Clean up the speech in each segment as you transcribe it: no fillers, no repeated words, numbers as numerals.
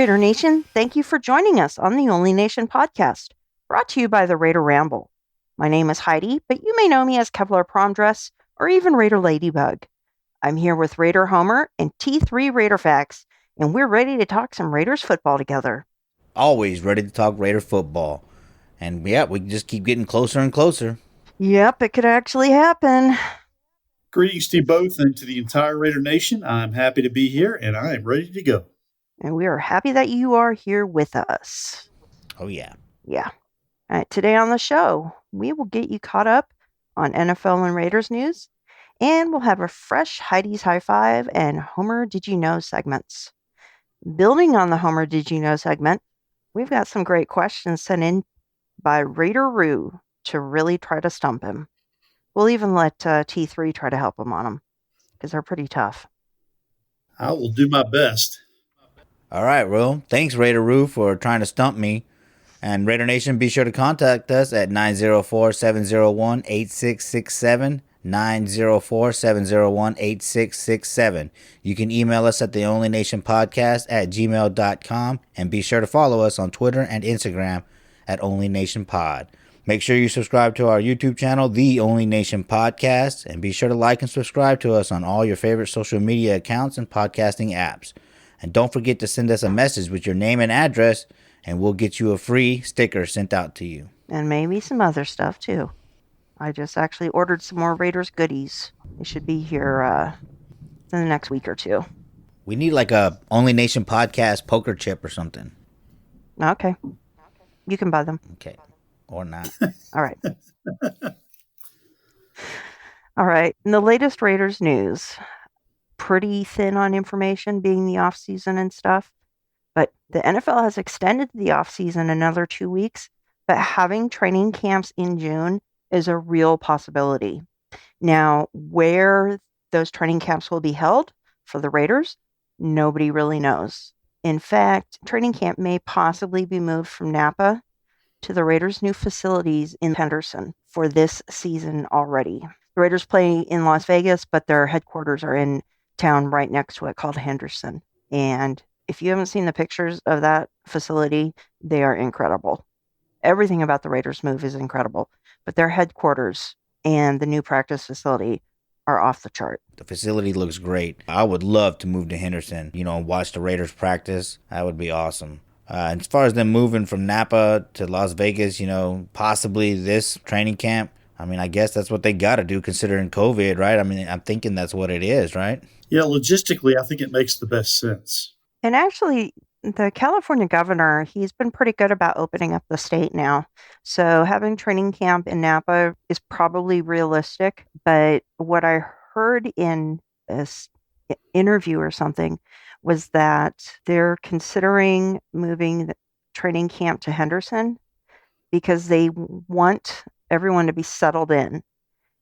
Raider Nation, thank you for joining us on the Only Nation podcast, brought to you by the Raider Ramble. My name is Heidi, but you may know me as Kevlar Prom Dress or even Raider Ladybug. I'm here with Raider Homer and T3 Raider Facts, and we're ready to talk some Raiders football together. Always ready to talk Raider football. And yeah, we just keep getting closer and closer. Yep, it could actually happen. Greetings to you both and to the entire Raider Nation. I'm happy to be here, and I am ready to go. And we are happy that you are here with us. Oh, yeah. Yeah. All right, today on the show, we will get you caught up on NFL and Raiders news, and we'll have a fresh Heidi's High Five and Homer Did You Know segments. Building on the Homer Did You Know segment, we've got some great questions sent in by Raider Roo to really try to stump him. We'll even let T3 try to help him on them because they're pretty tough. I will do my best. All right, Roo. Thanks, Raider Roo, for trying to stump me. And Raider Nation, be sure to contact us at 904-701-8667. 904-701-8667. You can email us at theonlynationpodcast@gmail.com, and be sure to follow us on Twitter and Instagram at OnlyNationPod. Make sure you subscribe to our YouTube channel, The Only Nation Podcast, and be sure to like and subscribe to us on all your favorite social media accounts and podcasting apps. And don't forget to send us a message with your name and address, and we'll get you a free sticker sent out to you. And maybe some other stuff, too. I just actually ordered some more Raiders goodies. They should be here in the next week or two. We need like a Only Nation Podcast poker chip or something. Okay. You can buy them. Okay. Or not. All right. All right. In the latest Raiders news, pretty thin on information being the off season and stuff. But the NFL has extended the off season another 2 weeks, but having training camps in June is a real possibility. Now, where those training camps will be held for the Raiders, nobody really knows. In fact, training camp may possibly be moved from Napa to the Raiders' new facilities in Henderson for this season already. The Raiders play in Las Vegas, but their headquarters are in town right next to it called Henderson. And if you haven't seen the pictures of that facility, they are incredible. Everything about the Raiders move is incredible, but their headquarters and the new practice facility are off the chart. The facility looks great. I would love to move to Henderson, and watch the Raiders practice. That would be awesome. As far as them moving from Napa to Las Vegas, possibly this training camp, I guess that's what they got to do considering COVID, right? I'm thinking that's what it is, right? Yeah, logistically, I think it makes the best sense. And actually, the California governor, he's been pretty good about opening up the state now. So having training camp in Napa is probably realistic. But what I heard in this interview or something was that they're considering moving the training camp to Henderson because they want everyone to be settled in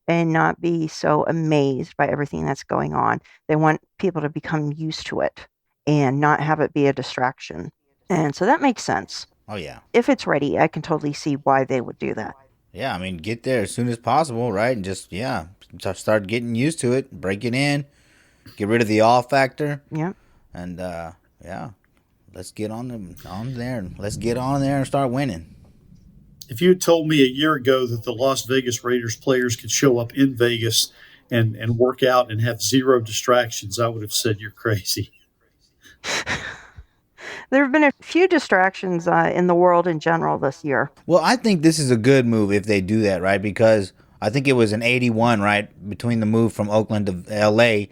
and not be so amazed by everything that's going on. They want people to become used to it and not have it be a distraction. And so that makes sense. Oh, yeah. If it's ready, I can totally see why they would do that. Yeah, get there as soon as possible, right? And just, start getting used to it, break it in, get rid of the awe factor. Yeah. And, let's get on there. Let's get on there and start winning. If you had told me a year ago that the Las Vegas Raiders players could show up in Vegas and work out and have zero distractions, I would have said you're crazy. There have been a few distractions in the world in general this year. Well, I think this is a good move if they do that, right? Because I think it was an 81, right, between the move from Oakland to L.A.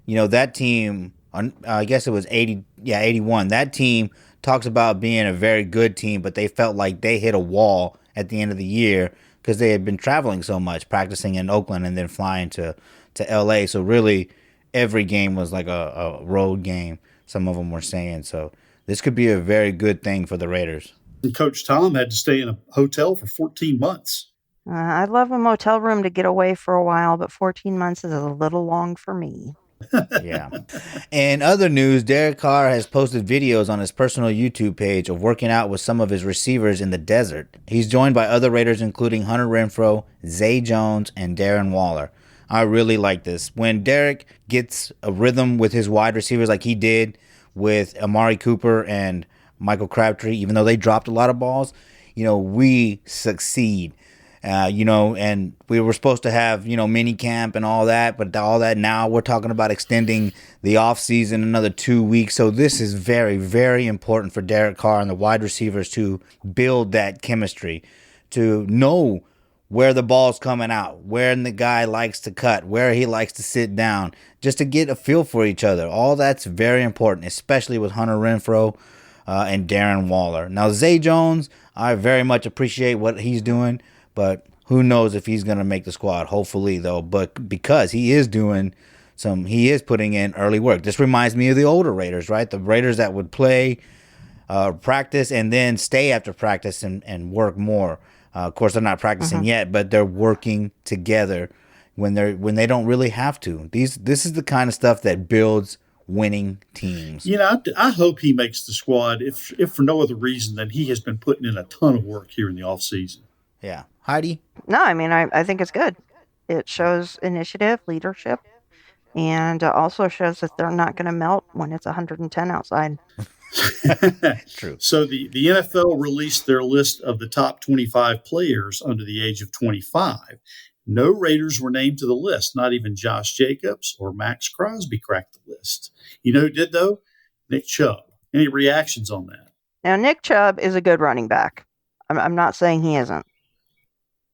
That team, I guess it was 81. That team talks about being a very good team, but they felt like they hit a wall at the end of the year because they had been traveling so much, practicing in Oakland and then flying to L.A. So really, every game was like a road game, some of them were saying. So this could be a very good thing for the Raiders. And Coach Tom had to stay in a hotel for 14 months. I'd love a motel room to get away for a while, but 14 months is a little long for me. Yeah. In other news, Derek Carr has posted videos on his personal YouTube page of working out with some of his receivers in the desert. He's joined by other Raiders including Hunter Renfrow, Zay Jones, and Darren Waller. I really like this. When Derek gets a rhythm with his wide receivers like he did with Amari Cooper and Michael Crabtree, even though they dropped a lot of balls, we succeed. And we were supposed to have, mini camp and all that, but all that now we're talking about extending the off season another 2 weeks. So this is very, very important for Derek Carr and the wide receivers to build that chemistry, to know where the ball's coming out, where the guy likes to cut, where he likes to sit down, just to get a feel for each other. All that's very important, especially with Hunter Renfrow and Darren Waller. Now, Zay Jones, I very much appreciate what he's doing, but who knows if he's going to make the squad. Hopefully, though, but because he is putting in early work. This reminds me of the older Raiders, right? The Raiders that would play, practice, and then stay after practice and work more. Of course, they're not practicing yet, but they're working together when they don't really have to. This is the kind of stuff that builds winning teams. I hope he makes the squad, if for no other reason than he has been putting in a ton of work here in the offseason. Yeah. Heidi? No, I mean, I think it's good. It shows initiative, leadership, and also shows that they're not going to melt when it's 110 outside. True. So the NFL released their list of the top 25 players under the age of 25. No Raiders were named to the list. Not even Josh Jacobs or Max Crosby cracked the list. You know who did, though? Nick Chubb. Any reactions on that? Now, Nick Chubb is a good running back. I'm not saying he isn't.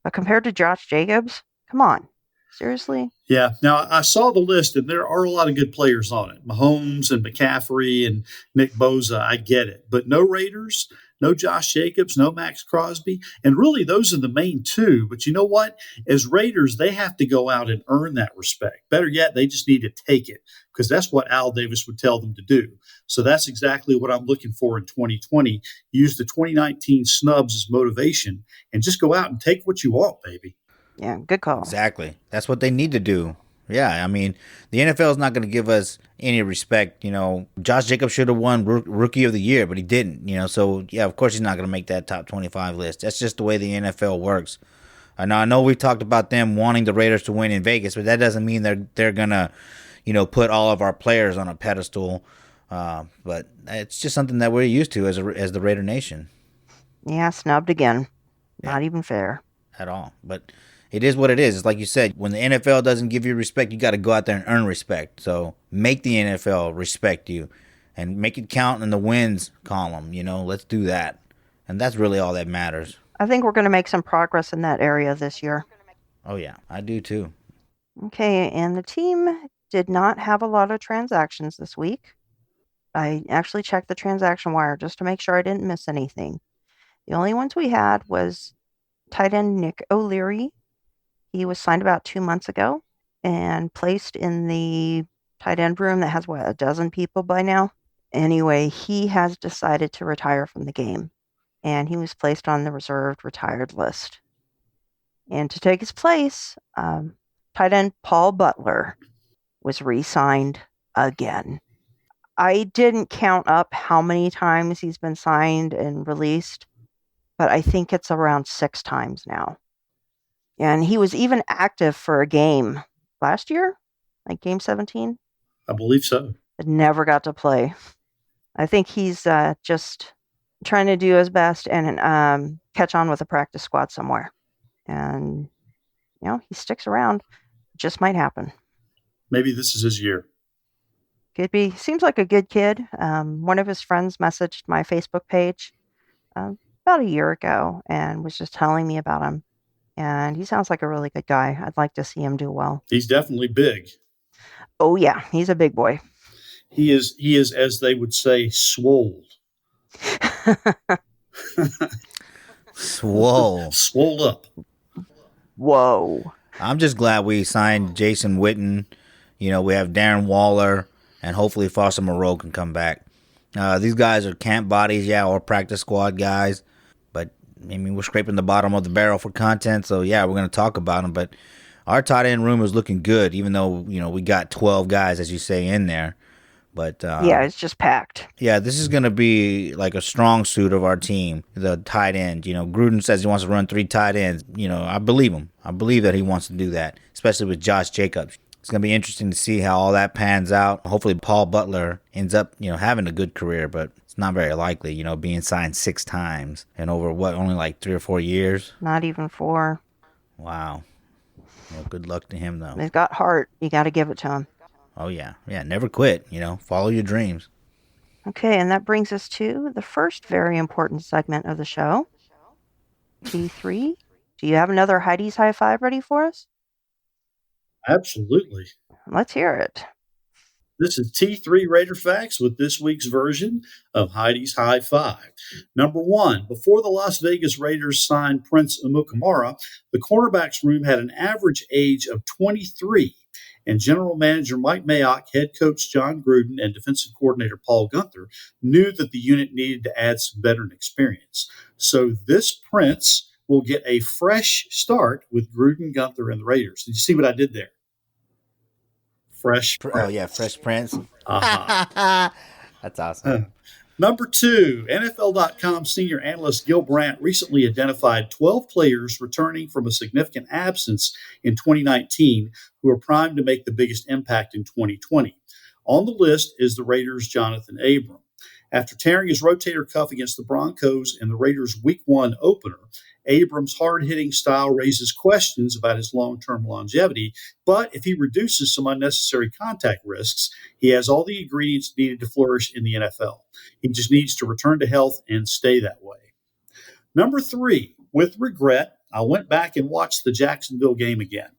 But compared to Josh Jacobs, come on. Seriously? Yeah. Now, I saw the list, and there are a lot of good players on it. Mahomes and McCaffrey and Nick Bosa, I get it. But no Raiders, no Josh Jacobs, no Max Crosby. And really, those are the main two. But you know what? As Raiders, they have to go out and earn that respect. Better yet, they just need to take it, because that's what Al Davis would tell them to do. So that's exactly what I'm looking for in 2020. Use the 2019 snubs as motivation and just go out and take what you want, baby. Yeah, good call. Exactly. That's what they need to do. Yeah, I mean, the NFL is not going to give us any respect. Josh Jacobs should have won Rookie of the Year, but he didn't. So yeah, of course he's not going to make that top 25 list. That's just the way the NFL works. I know we've talked about them wanting the Raiders to win in Vegas, but that doesn't mean they're gonna, put all of our players on a pedestal. But it's just something that we're used to as the Raider Nation. Yeah, snubbed again. Yeah. Not even fair at all. But it is what it is. It's like you said, when the NFL doesn't give you respect, you got to go out there and earn respect. So make the NFL respect you and make it count in the wins column. Let's do that. And that's really all that matters. I think we're going to make some progress in that area this year. Oh, yeah, I do too. Okay, and the team did not have a lot of transactions this week. I actually checked the transaction wire just to make sure I didn't miss anything. The only ones we had was tight end Nick O'Leary. He was signed about 2 months ago and placed in the tight end room that has, a dozen people by now? Anyway, he has decided to retire from the game, and he was placed on the reserved retired list. And to take his place, tight end Paul Butler was re-signed again. I didn't count up how many times he's been signed and released, but I think it's around 6 times now. And he was even active for a game last year, like game 17. I believe so. But never got to play. I think he's just trying to do his best and catch on with a practice squad somewhere. And, he sticks around. Just might happen. Maybe this is his year. Could be. Seems like a good kid. One of his friends messaged my Facebook page about a year ago and was just telling me about him. And he sounds like a really good guy. I'd like to see him do well. He's definitely big. Oh, yeah. He's a big boy. He is, as they would say, swole. Swole. Swole up. Whoa. I'm just glad we signed Jason Witten. We have Darren Waller, and hopefully Foster Moreau can come back. These guys are camp bodies, or practice squad guys. But, we're scraping the bottom of the barrel for content, so, we're going to talk about them. But our tight end room is looking good, even though, we got 12 guys, as you say, in there. But it's just packed. Yeah, this is going to be like a strong suit of our team, the tight end. Gruden says he wants to run 3 tight ends. I believe him. I believe that he wants to do that, especially with Josh Jacobs. It's going to be interesting to see how all that pans out. Hopefully, Paul Butler ends up, having a good career, but it's not very likely, being signed 6 times and over what, only like 3 or 4 years? Not even 4. Wow. Well, good luck to him, though. He's got heart. You got to give it to him. Oh, yeah. Yeah, never quit, follow your dreams. Okay, and that brings us to the first very important segment of the show. T3, do you have another Heidi's High Five ready for us? Absolutely. Let's hear it. This is T3 Raider Facts with this week's version of Heidi's High Five. Number one, before the Las Vegas Raiders signed Prince Amukamara, the cornerbacks room had an average age of 23, and general manager Mike Mayock, head coach John Gruden, and defensive coordinator Paul Gunther knew that the unit needed to add some veteran experience. So this Prince will get a fresh start with Gruden, Gunther, and the Raiders. Did you see what I did there? Fresh Oh, Prince. yeah, Fresh Prince. Aha. That's awesome. Number two, NFL.com senior analyst Gil Brandt recently identified 12 players returning from a significant absence in 2019 who are primed to make the biggest impact in 2020. On the list is the Raiders' Jonathan Abram. After tearing his rotator cuff against the Broncos in the Raiders' Week 1 opener, Abram's hard-hitting style raises questions about his long-term longevity, but if he reduces some unnecessary contact risks, he has all the ingredients needed to flourish in the NFL. He just needs to return to health and stay that way. Number three, with regret, I went back and watched the Jacksonville game again.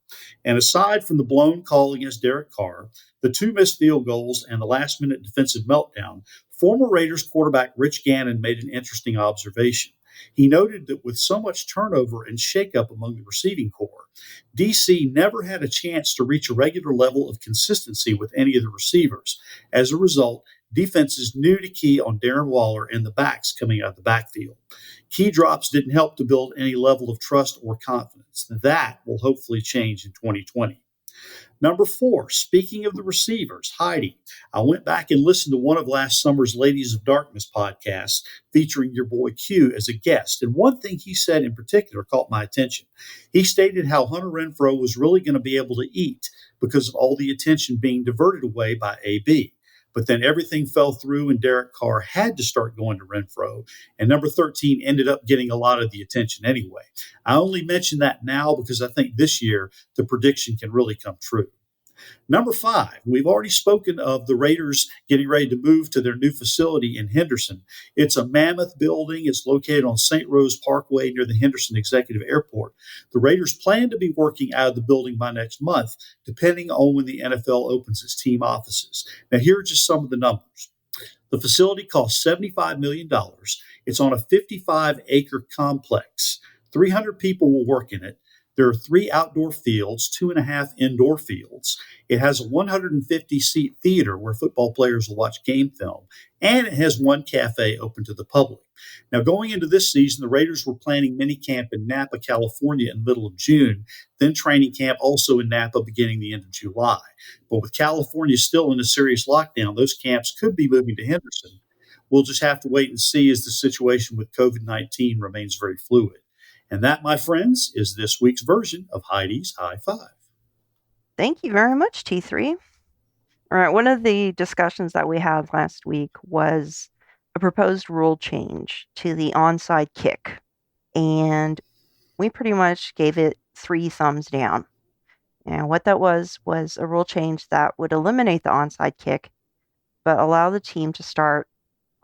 And aside from the blown call against Derek Carr, the 2 missed field goals, and the last-minute defensive meltdown, former Raiders quarterback Rich Gannon made an interesting observation. He noted that with so much turnover and shakeup among the receiving corps, DC never had a chance to reach a regular level of consistency with any of the receivers. As a result, defenses knew to key on Darren Waller and the backs coming out of the backfield. Key drops didn't help to build any level of trust or confidence. That will hopefully change in 2020. Number four, speaking of the receivers, Heidi, I went back and listened to one of last summer's Ladies of Darkness podcasts featuring your boy Q as a guest. And one thing he said in particular caught my attention. He stated how Hunter Renfrow was really going to be able to eat because of all the attention being diverted away by AB. But then everything fell through and Derek Carr had to start going to Renfrow. And number 13 ended up getting a lot of the attention anyway. I only mention that now because I think this year the prediction can really come true. Number five, we've already spoken of the Raiders getting ready to move to their new facility in Henderson. It's a mammoth building. It's located on St. Rose Parkway near the Henderson Executive Airport. The Raiders plan to be working out of the building by next month, depending on when the NFL opens its team offices. Now, here are just some of the numbers. The facility costs $75 million. It's on a 55-acre complex. 300 people will work in it. There are 3 outdoor fields, 2.5 indoor fields. It has a 150-seat theater where football players will watch game film, and it has 1 cafe open to the public. Now, going into this season, the Raiders were planning minicamp in Napa, California in the middle of June, then training camp also in Napa beginning the end of July. But with California still in a serious lockdown, those camps could be moving to Henderson. We'll just have to wait and see as the situation with COVID-19 remains very fluid. And that, my friends, is this week's version of Heidi's High Five. Thank you very much, T3. All right, one of the discussions that we had last week was a proposed rule change to the onside kick. And we pretty much gave it 3 thumbs down. And what that was a rule change that would eliminate the onside kick, but allow the team to start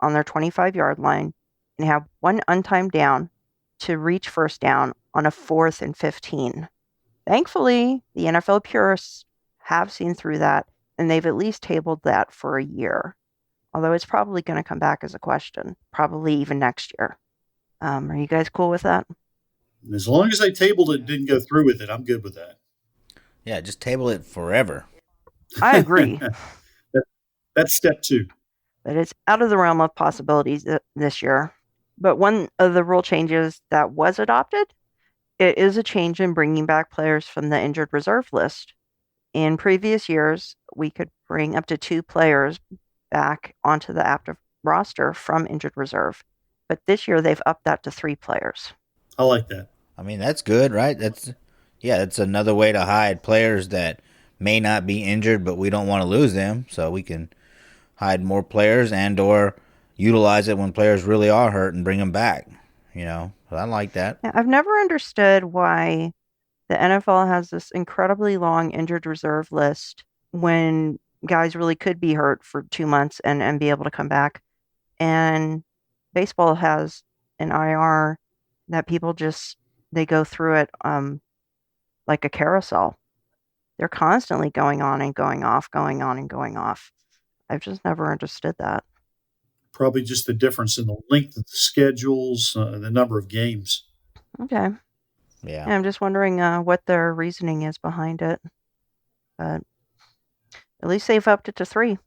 on their 25-yard line and have 1 untimed down to reach first down on a 4th and 15. Thankfully, the NFL purists have seen through that, and they've at least tabled that for a year. Although it's probably going to come back as a question, probably even next year. Are you guys cool with that? As long as they tabled it and didn't go through with it, I'm good with that. Yeah, just table it forever. I agree. That's step 2. But it's out of the realm of possibilities this year. But one of the rule changes that was adopted, it is a change in bringing back players from the injured reserve list. In previous years, we could bring up to 2 players back onto the active roster from injured reserve. But this year, they've upped that to 3 players. I like that. I mean, that's good, right? That's another way to hide players that may not be injured, but we don't want to lose them, so we can hide more players and or utilize it when players really are hurt and bring them back. So I like that. Yeah, I've never understood why the NFL has this incredibly long injured reserve list when guys really could be hurt for 2 months and be able to come back. And baseball has an IR that people just they go through it like a carousel. They're constantly going on and going off, going on and going off. I've just never understood that. Probably just the difference in the length of the schedules, the number of games. Okay. Yeah. Yeah, I'm just wondering what their reasoning is behind it. But at least they've upped it to 3.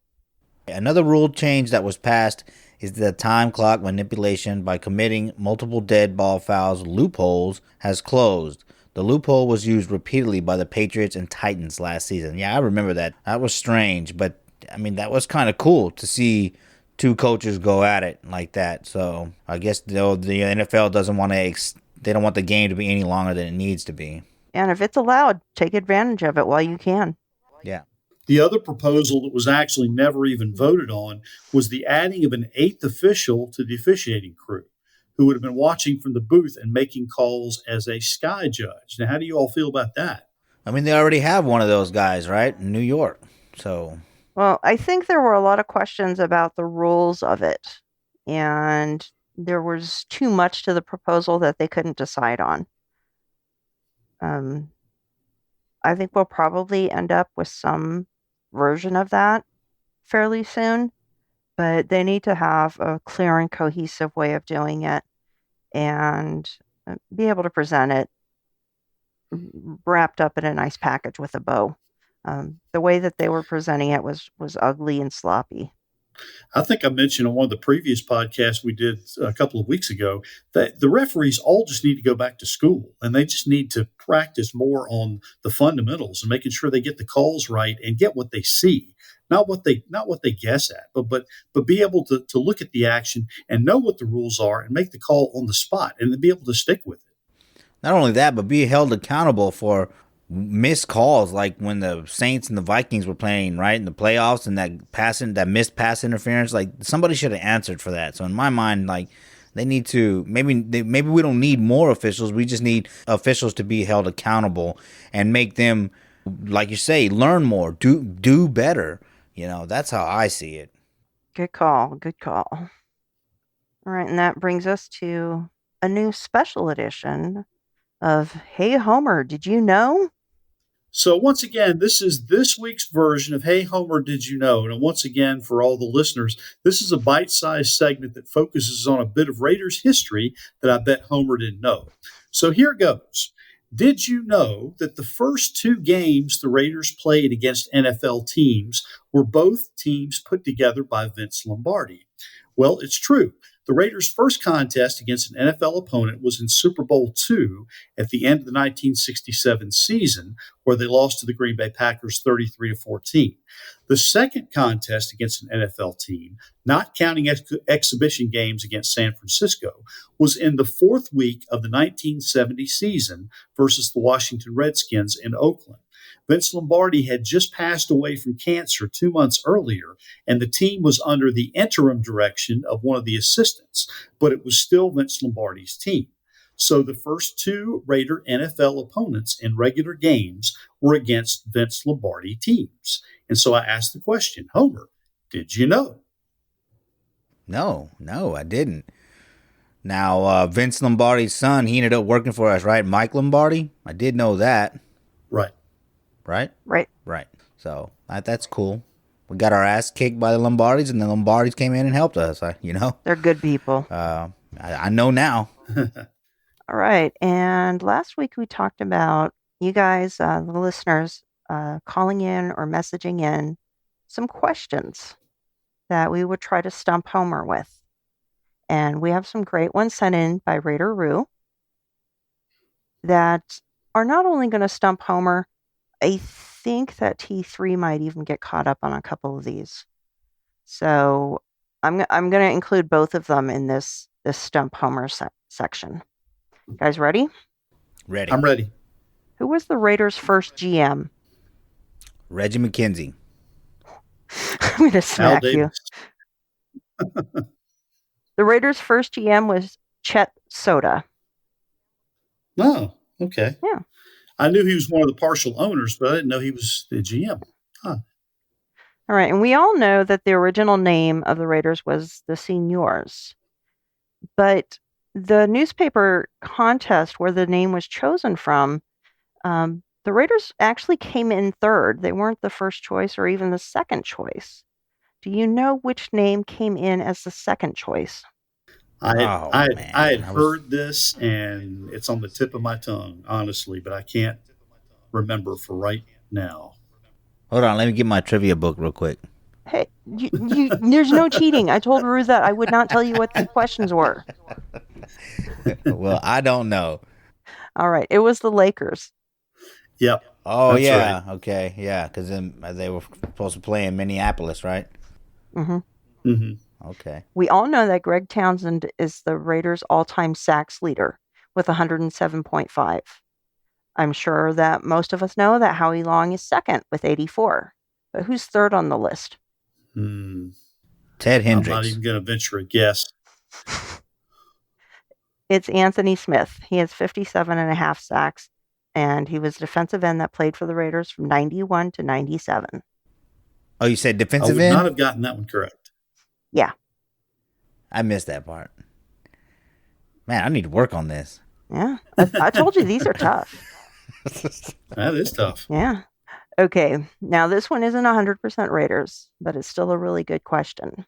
Another rule change that was passed is the time clock manipulation by committing multiple dead ball fouls loopholes has closed. The loophole was used repeatedly by the Patriots and Titans last season. Yeah, I remember that. That was strange, but I mean, that was kind of cool to see two coaches go at it like that. So I guess the NFL doesn't want to, they don't want the game to be any longer than it needs to be. And if it's allowed, take advantage of it while you can. Yeah. The other proposal that was actually never even voted on was the adding of an eighth official to the officiating crew who would have been watching from the booth and making calls as a sky judge. Now, how do you all feel about that? I mean, they already have one of those guys, right? In New York. So, Well, I think there were a lot of questions about the rules of it, and there was too much to the proposal that they couldn't decide on. Um, I think we'll probably end up with some version of that fairly soon, but they need to have a clear and cohesive way of doing it and be able to present it wrapped up in a nice package with a bow. The way that they were presenting it was ugly and sloppy. I think I mentioned on one of the previous podcasts we did a couple of weeks ago that the referees all just need to go back to school and they just need to practice more on the fundamentals and making sure they get the calls right and get what they see, not what they guess at, but be able to look at the action and know what the rules are and make the call on the spot and then be able to stick with it. not only that, but be held accountable for missed calls, like when the Saints and the Vikings were playing right in the playoffs, and that missed pass interference. Like somebody should have answered for that. So in my mind, like they need to maybe we don't need more officials. We just need officials to be held accountable and make them, like you say, learn more, do better. That's how I see it. Good call. Good call. All right, and that brings us to a new special edition of Hey Homer, did you know? So once again, this is this week's version of Hey Homer, Did You Know? And once again, for all the listeners, this is a bite-sized segment that focuses on a bit of Raiders history that I bet Homer didn't know. So here goes. Did you know that the first 2 games the Raiders played against NFL teams were both teams put together by Vince Lombardi? Well, it's true. The Raiders' first contest against an NFL opponent was in Super Bowl II at the end of the 1967 season, where they lost to the Green Bay Packers 33-14. The second contest against an NFL team, not counting exhibition games against San Francisco, was in the 4th week of the 1970 season versus the Washington Redskins in Oakland. Vince Lombardi had just passed away from cancer 2 months earlier, and the team was under the interim direction of one of the assistants, but it was still Vince Lombardi's team. So the first 2 Raider NFL opponents in regular games were against Vince Lombardi teams. And so I asked the question, Homer, did you know? No, I didn't. Now, Vince Lombardi's son, he ended up working for us, right? Mike Lombardi? I did know that. Right. Right? Right. Right. So that's cool. We got our ass kicked by the Lombardis, and the Lombardis came in and helped us. They're good people. I know now. All right. And last week we talked about you guys, the listeners, calling in or messaging in some questions that we would try to stump Homer with. And we have some great ones sent in by Raider Roo that are not only going to stump Homer, I think that T3 might even get caught up on a couple of these. So I'm going to include both of them in this stump Homer section. Guys, ready? Ready. I'm ready. Who was the Raiders' first GM? Reggie McKenzie. I'm going to Al smack you. Davis. The Raiders' first GM was Chet Soda. Oh, okay. Yeah. I knew he was one of the partial owners, but I didn't know he was the GM. Huh. All right. And we all know that the original name of the Raiders was the Seniors. But the newspaper contest where the name was chosen from, the Raiders actually came in third. They weren't the first choice or even the second choice. Do you know which name came in as the second choice? Oh I had man, heard this, and it's on the tip of my tongue, honestly, but I can't remember for right now. Hold on. Let me get my trivia book real quick. Hey, there's no cheating. I told Ruth that I would not tell you what the questions were. Well, I don't know. All right. It was the Lakers. Yep. Oh That's yeah, okay, yeah, because then they were supposed to play in Minneapolis, right? Hmm. Mm-hmm. Okay. We all know that Greg Townsend is the Raiders' all-time sacks leader with 107.5. I'm sure that most of us know that Howie Long is second with 84. But who's third on the list? Ted I'm not Hendricks. even going to venture a guess. It's Anthony Smith. He has 57 and a half sacks, and he was a defensive end that played for the Raiders from 91 to 97. Oh, you said I defensive would not end? have gotten that one correct. Yeah. I missed that part. Man, I need to work on this. Yeah. I told you these are tough. That is tough. Yeah. Okay. Now, this one isn't 100% Raiders, but it's still a really good question.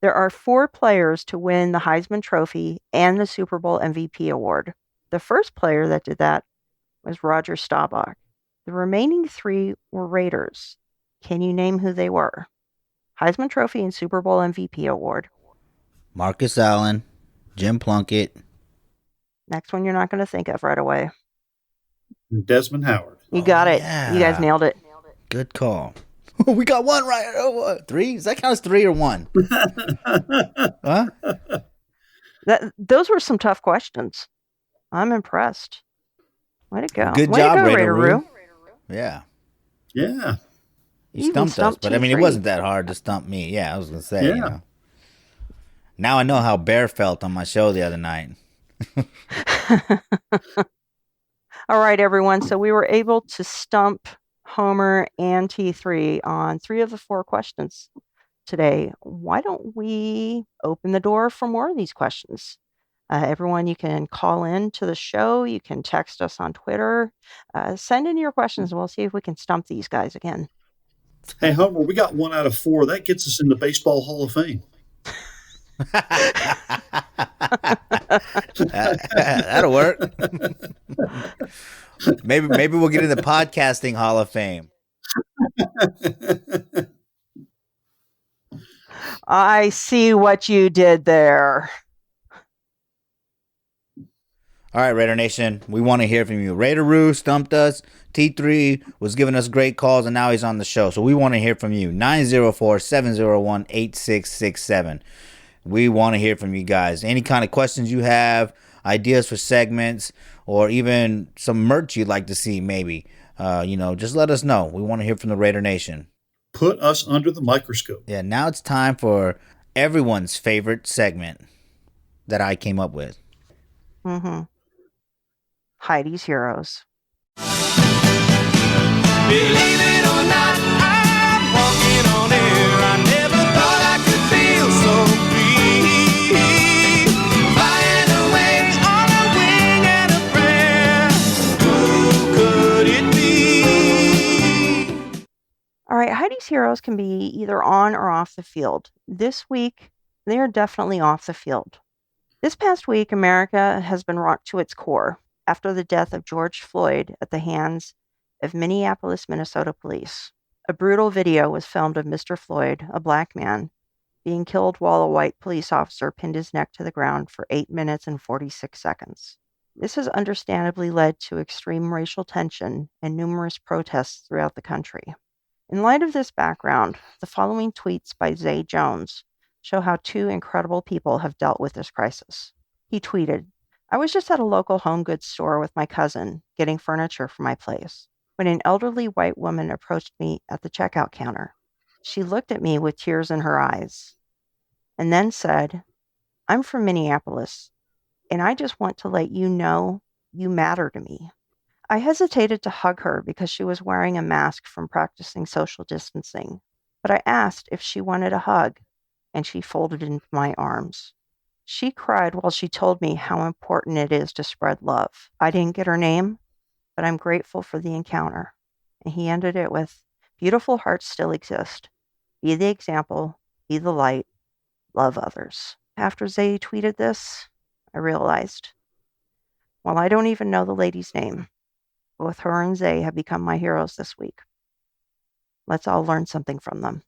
There are 4 players to win the Heisman Trophy and the Super Bowl MVP award. The first player that did that was Roger Staubach. The remaining 3 were Raiders. Can you name who they were? Heisman Trophy and Super Bowl MVP award. Marcus Allen, Jim Plunkett. Next one you're not going to think of right away. Desmond Howard. You got it. Yeah. You guys nailed it. Good call. We got one right. Oh, what? 3? Does that count as 3 or 1? Huh? Those were some tough questions. I'm impressed. Way to go. Good Way job, to go, Raider Raider Roo. Roo. Yeah. You You even stumped us, stumped but I mean, it T3. wasn't that hard to stump me. Yeah, I was gonna say. Yeah. You know. Now I know how Bear felt on my show the other night. All right, everyone. So we were able to stump Homer and T3 on 3 of the 4 questions today. Why don't we open the door for more of these questions? Everyone, you can call in to the show. You can text us on Twitter. Send in your questions, and we'll see if we can stump these guys again. Hey, Homer, we got 1 out of 4. That gets us in the Baseball Hall of Fame. That'll work. maybe we'll get in the podcasting Hall of Fame. I see what you did there. All right, Raider Nation, we want to hear from you. Raider Roo stumped us. T3 was giving us great calls, and now he's on the show. So we want to hear from you. 904-701-8667. We want to hear from you guys. Any kind of questions you have, ideas for segments, or even some merch you'd like to see, maybe. Just let us know. We want to hear from the Raider Nation. Put us under the microscope. Yeah, now it's time for everyone's favorite segment that I came up with. Mm-hmm. Heidi's Heroes. Believe it or not, I'm walking on air. I never thought I could feel so free. Flying away on a wing and a prayer. Who could it be? All right, Heidi's Heroes can be either on or off the field. This week, they are definitely off the field. This past week, America has been rocked to its core after the death of George Floyd at the hands of Minneapolis, Minnesota police. A brutal video was filmed of Mr. Floyd, a black man, being killed while a white police officer pinned his neck to the ground for 8 minutes and 46 seconds. This has understandably led to extreme racial tension and numerous protests throughout the country. In light of this background, the following tweets by Zay Jones show how 2 incredible people have dealt with this crisis. He tweeted, "I was just at a local home goods store with my cousin getting furniture for my place. when an elderly white woman approached me at the checkout counter. She looked at me with tears in her eyes and then said, "I'm from Minneapolis, and I just want to let you know you matter to me." I hesitated to hug her because she was wearing a mask from practicing social distancing, but I asked if she wanted a hug, and she folded into my arms. She cried while she told me how important it is to spread love. I didn't get her name, but I'm grateful for the encounter. And he ended it with, "Beautiful hearts still exist. Be the example, be the light, love others." After Zay tweeted this, I realized, while I don't even know the lady's name, both her and Zay have become my heroes this week. Let's all learn something from them.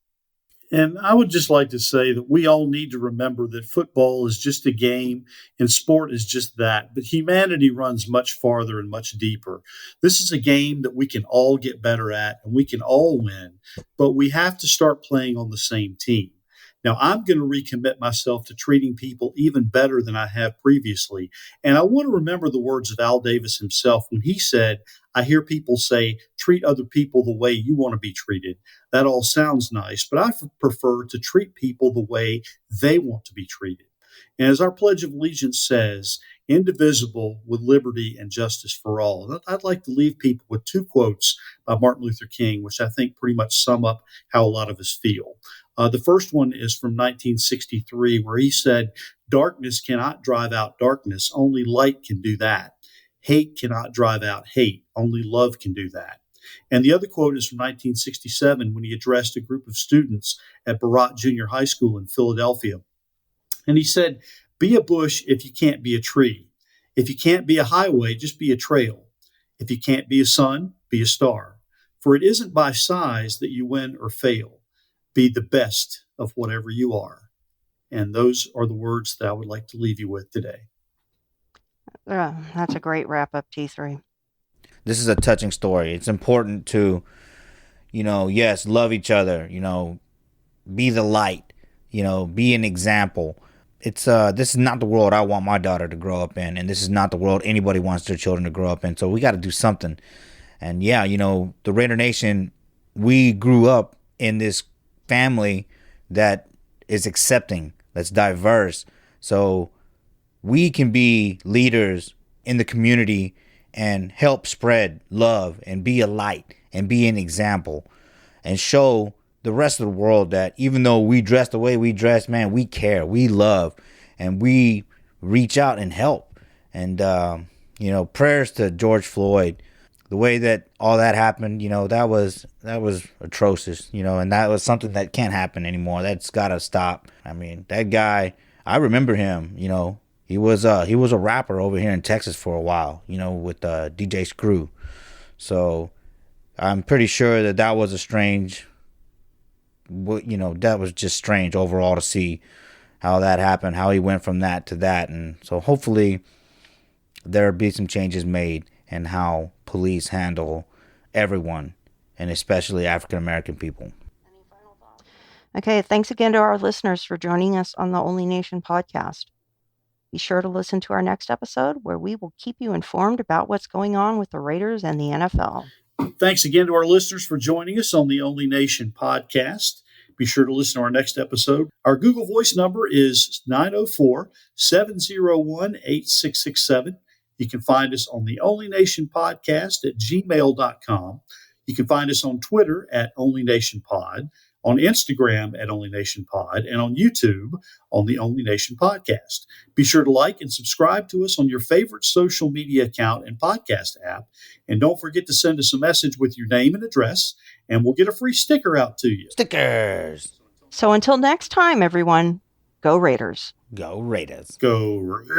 And I would just like to say that we all need to remember that football is just a game and sport is just that. But humanity runs much farther and much deeper. This is a game that we can all get better at and we can all win, but we have to start playing on the same team. Now, I'm going to recommit myself to treating people even better than I have previously. And I want to remember the words of Al Davis himself when he said, "I hear people say, treat other people the way you want to be treated. That all sounds nice, but I prefer to treat people the way they want to be treated." And as our Pledge of Allegiance says, indivisible with liberty and justice for all. And I'd like to leave people with two quotes by Martin Luther King, which I think pretty much sum up how a lot of us feel. The first one is from 1963, where he said, "Darkness cannot drive out darkness, only light can do that. Hate cannot drive out hate, only love can do that." And the other quote is from 1967 when he addressed a group of students at Barat Junior High School in Philadelphia. And he said, "Be a bush if you can't be a tree. If you can't be a highway, just be a trail. If you can't be a sun, be a star. For it isn't by size that you win or fail. Be the best of whatever you are." And those are the words that I would like to leave you with today. That's a great wrap up, T3. This is a touching story. It's important to, yes, love each other, be the light, be an example. This is not the world I want my daughter to grow up in, and this is not the world anybody wants their children to grow up in. So we got to do something. And yeah, the Raider Nation, we grew up in this family that is accepting, that's diverse. So we can be leaders in the community and help spread love and be a light and be an example and show the rest of the world that even though we dress the way we dress, man, we care, we love, and we reach out and help. And, prayers to George Floyd. The way that all that happened, that was atrocious, and that was something that can't happen anymore. That's got to stop. I mean, that guy, I remember him, he was a rapper over here in Texas for a while, with DJ Screw. So I'm pretty sure that was a strange, that was just strange overall to see how that happened, how he went from that to that. And so hopefully there'll be some changes made in how police handle everyone, and especially African American people. Okay, thanks again to our listeners for joining us on the Only Nation podcast. Be sure to listen to our next episode where we will keep you informed about what's going on with the Raiders and the NFL. Thanks again to our listeners for joining us on the Only Nation podcast. Be sure to listen to our next episode. Our Google Voice number is 904-701-8667. You can find us on the Only Nation podcast at gmail.com. You can find us on Twitter at Only Nation Pod, on Instagram at Only Nation Pod, and on YouTube on the Only Nation podcast. Be sure to like and subscribe to us on your favorite social media account and podcast app. And don't forget to send us a message with your name and address, and we'll get a free sticker out to you. Stickers. So until next time, everyone, go Raiders. Go Raiders. Go Raiders.